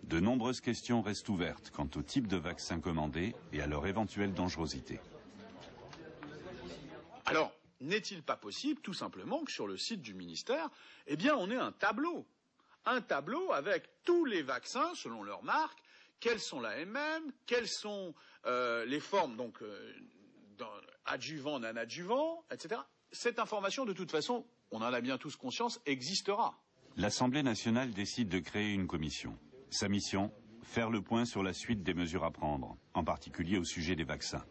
De nombreuses questions restent ouvertes quant au type de vaccin commandé et à leur éventuelle dangerosité. Alors, n'est-il pas possible, tout simplement, que sur le site du ministère, eh bien, on ait un tableau avec tous les vaccins, selon leur marque, quelles sont la MM, quelles sont les formes, donc, adjuvants, non-adjuvants, etc. Cette information, de toute façon, on en a bien tous conscience, existera. L'Assemblée nationale décide de créer une commission. Sa mission, faire le point sur la suite des mesures à prendre, en particulier au sujet des vaccins.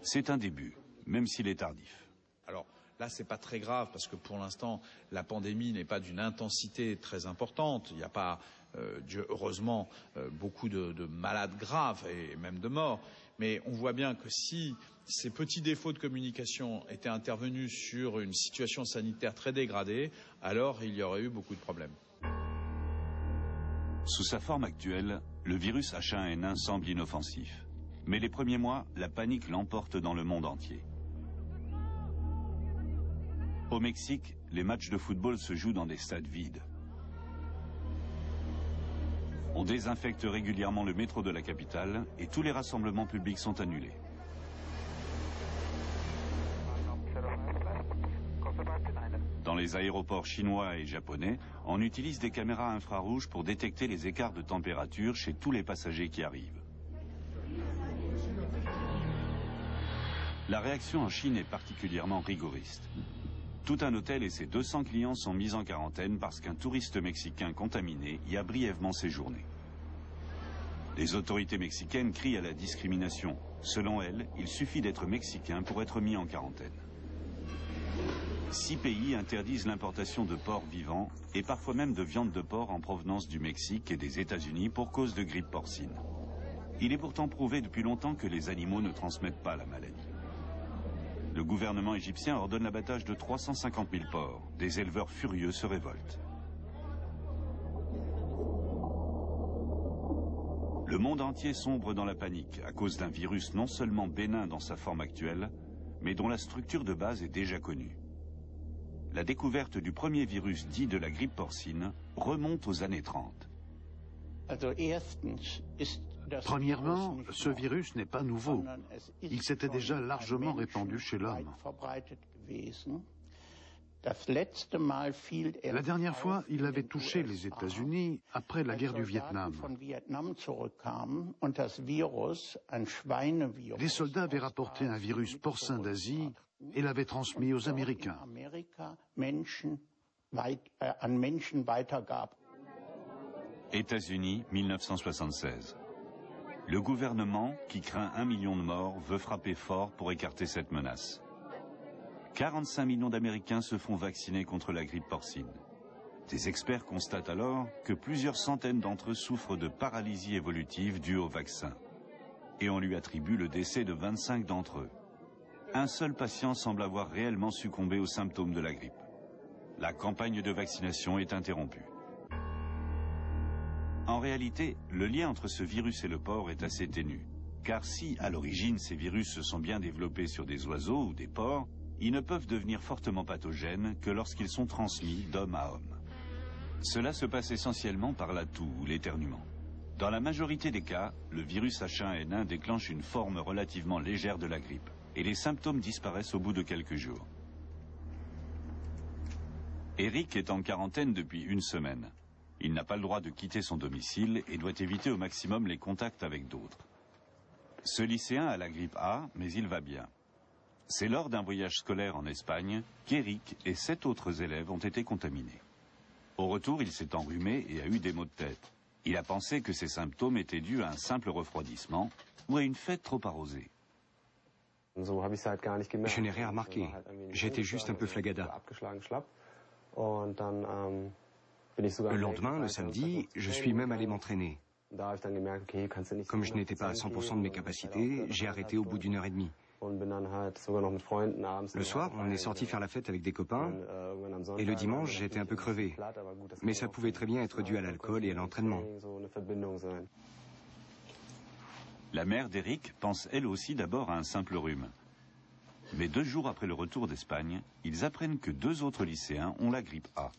C'est un début, même s'il est tardif. Alors là, c'est pas très grave parce que pour l'instant, la pandémie n'est pas d'une intensité très importante. Il n'y a pas, heureusement, beaucoup de malades graves et même de morts. Mais on voit bien que si ces petits défauts de communication étaient intervenus sur une situation sanitaire très dégradée, alors il y aurait eu beaucoup de problèmes. Sous sa forme actuelle, le virus H1N1 semble inoffensif. Mais les premiers mois, la panique l'emporte dans le monde entier. Au Mexique, les matchs de football se jouent dans des stades vides. On désinfecte régulièrement le métro de la capitale et tous les rassemblements publics sont annulés. Dans les aéroports chinois et japonais, on utilise des caméras infrarouges pour détecter les écarts de température chez tous les passagers qui arrivent. La réaction en Chine est particulièrement rigoriste. Tout un hôtel et ses 200 clients sont mis en quarantaine parce qu'un touriste mexicain contaminé y a brièvement séjourné. Les autorités mexicaines crient à la discrimination. Selon elles, il suffit d'être mexicain pour être mis en quarantaine. 6 pays interdisent l'importation de porcs vivants et parfois même de viande de porc en provenance du Mexique et des États-Unis pour cause de grippe porcine. Il est pourtant prouvé depuis longtemps que les animaux ne transmettent pas la maladie. Le gouvernement égyptien ordonne l'abattage de 350 000 porcs. Des éleveurs furieux se révoltent. Le monde entier sombre dans la panique à cause d'un virus non seulement bénin dans sa forme actuelle, mais dont la structure de base est déjà connue. La découverte du premier virus dit de la grippe porcine remonte aux années 30. Premièrement, ce virus n'est pas nouveau. Il s'était déjà largement répandu chez l'homme. La dernière fois, il avait touché les États-Unis après la guerre du Vietnam. Des soldats avaient rapporté un virus porcin d'Asie et l'avaient transmis aux Américains. États-Unis, 1976. Le gouvernement, qui craint 1 million de morts, veut frapper fort pour écarter cette menace. 45 millions d'Américains se font vacciner contre la grippe porcine. Des experts constatent alors que plusieurs centaines d'entre eux souffrent de paralysie évolutive due au vaccin. Et on lui attribue le décès de 25 d'entre eux. Un seul patient semble avoir réellement succombé aux symptômes de la grippe. La campagne de vaccination est interrompue. En réalité, le lien entre ce virus et le porc est assez ténu. Car si, à l'origine, ces virus se sont bien développés sur des oiseaux ou des porcs, ils ne peuvent devenir fortement pathogènes que lorsqu'ils sont transmis d'homme à homme. Cela se passe essentiellement par la toux ou l'éternuement. Dans la majorité des cas, le virus H1N1 déclenche une forme relativement légère de la grippe, et les symptômes disparaissent au bout de quelques jours. Eric est en quarantaine depuis 1 semaine. Il n'a pas le droit de quitter son domicile et doit éviter au maximum les contacts avec d'autres. Ce lycéen a la grippe A, mais il va bien. C'est lors d'un voyage scolaire en Espagne qu'Eric et 7 autres élèves ont été contaminés. Au retour, il s'est enrhumé et a eu des maux de tête. Il a pensé que ces symptômes étaient dus à un simple refroidissement ou à une fête trop arrosée. Je n'ai rien remarqué. J'étais juste un peu flagada. Le lendemain, le samedi, je suis même allé m'entraîner. Comme je n'étais pas à 100% de mes capacités, j'ai arrêté au bout d'1 heure et demie. Le soir, on est sorti faire la fête avec des copains, et le dimanche, j'étais un peu crevé. Mais ça pouvait très bien être dû à l'alcool et à l'entraînement. La mère d'Eric pense elle aussi d'abord à un simple rhume. Mais 2 jours après le retour d'Espagne, ils apprennent que 2 autres lycéens ont la grippe A.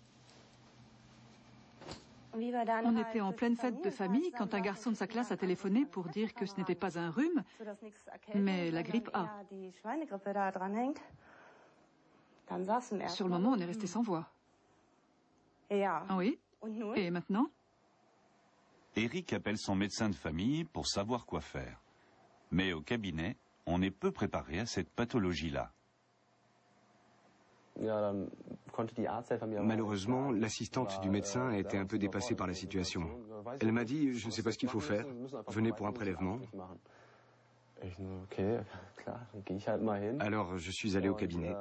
On était en pleine fête de famille quand un garçon de sa classe a téléphoné pour dire que ce n'était pas un rhume, mais la grippe A. Sur le moment, on est resté sans voix. Ah oui? Et maintenant? Eric appelle son médecin de famille pour savoir quoi faire. Mais au cabinet, on est peu préparé à cette pathologie-là. Malheureusement, l'assistante du médecin a été un peu dépassée par la situation. Elle m'a dit, je ne sais pas ce qu'il faut faire, venez pour un prélèvement. Alors je suis allé au cabinet.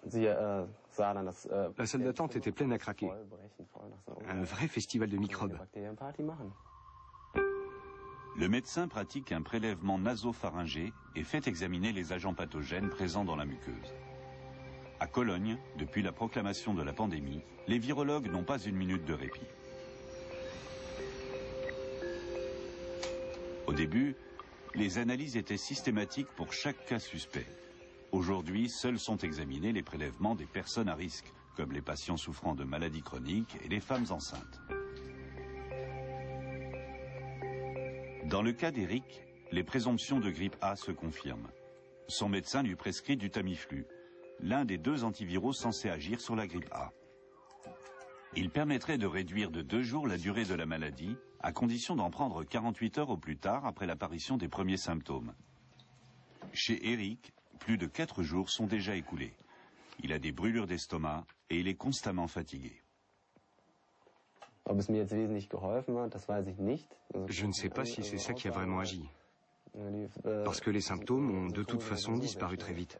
La salle d'attente était pleine à craquer. Un vrai festival de microbes. Le médecin pratique un prélèvement nasopharyngé et fait examiner les agents pathogènes présents dans la muqueuse. À Cologne, depuis la proclamation de la pandémie, les virologues n'ont pas une minute de répit. Au début, les analyses étaient systématiques pour chaque cas suspect. Aujourd'hui, seuls sont examinés les prélèvements des personnes à risque, comme les patients souffrant de maladies chroniques et les femmes enceintes. Dans le cas d'Eric, les présomptions de grippe A se confirment. Son médecin lui prescrit du Tamiflu, l'un des 2 antiviraux censés agir sur la grippe A. Il permettrait de réduire de 2 jours la durée de la maladie, à condition d'en prendre 48 heures au plus tard après l'apparition des premiers symptômes. Chez Eric, plus de 4 jours sont déjà écoulés. Il a des brûlures d'estomac et il est constamment fatigué. Je ne sais pas si c'est ça qui a vraiment agi. Parce que les symptômes ont de toute façon disparu très vite.